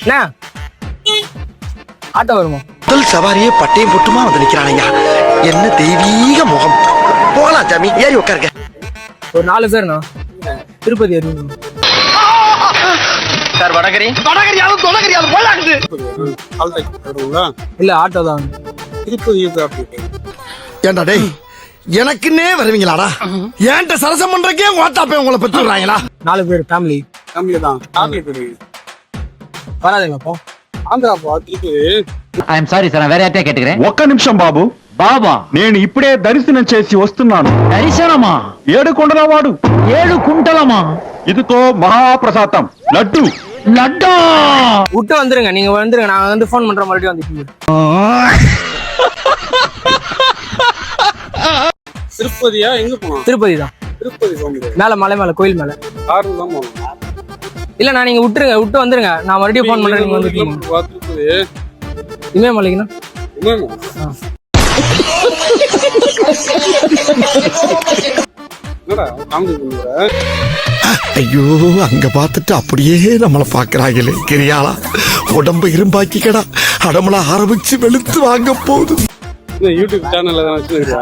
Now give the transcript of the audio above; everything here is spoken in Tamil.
என்ன ஆட்டோ வருமா? முதல் சவாரியே பட்டையும் பொட்டுமா வந்து நிக்கிறானுங்க. என்ன தெய்வீக முகம். போகலாம் சாமி, ஏறி உட்காருங்க. ஒரு 4 பேர்ண்ணா. திருப்பதி ஏறும் சார். வடகரியாலும் தொடகரியாலும் போலாகுது. இல்ல ஆட்டோ தான். ஏண்டா டேய், எனக்குன்னே வருவீங்களாடா? ஏன்ட்ட சரசம் பண்றக்கே ஓட்டாப்பே உங்களை பெற்றுறாங்களா? 4 பேர் ஃபேமிலி தான். வராதுங்க அப்போ. ఆంధ్ర బాధ్యత ఐఎమ్ సారీ సార్ వేరే అయితే కేటగిరీ ఒక్క నిమిషం బాబు. బాబా నేను ఇప్పుడే దర్శనం చేసి వస్తున్నాను. దర్శనమా? 7 కుండలవాడు 7 కుంటలమా? ఇదితో మహాప్రసాదం లడ్డు. లడ్డా விட்டு வந்துருங்க, நீங்க வந்துருங்க, நான் வந்து ஃபோன் பண்ற மறுபடியும் வந்துட்டீங்க. திருப்பதியா? எங்க போனோம்? திருப்பதி தான். திருப்பதி போக முடியாது. மேல மலை மேல கோயில் மேல. கார்ல தான் போனோம். இல்ல நான் நீங்க விட்டுருங்க, விட்டு வந்துருங்க, நான் மறுபடியும் ஃபோன் பண்றேன், நீங்க வந்துட்டீங்க. திருப்பதி இமயமலைக்குண்ணா. என்னடா காமெடி பண்ற? ஐயோ, அங்க பார்த்துட்டு அப்படியே நம்மளை பாக்குறாங்களே. கிரியாளா உடம்பு இரும்பாக்கிக்கடா. அடமள ஆரம்பிச்சு வெளுத்து வாங்க போகுது. இந்த யூடியூப் சேனல்ல தான் வச்சிருக்கா.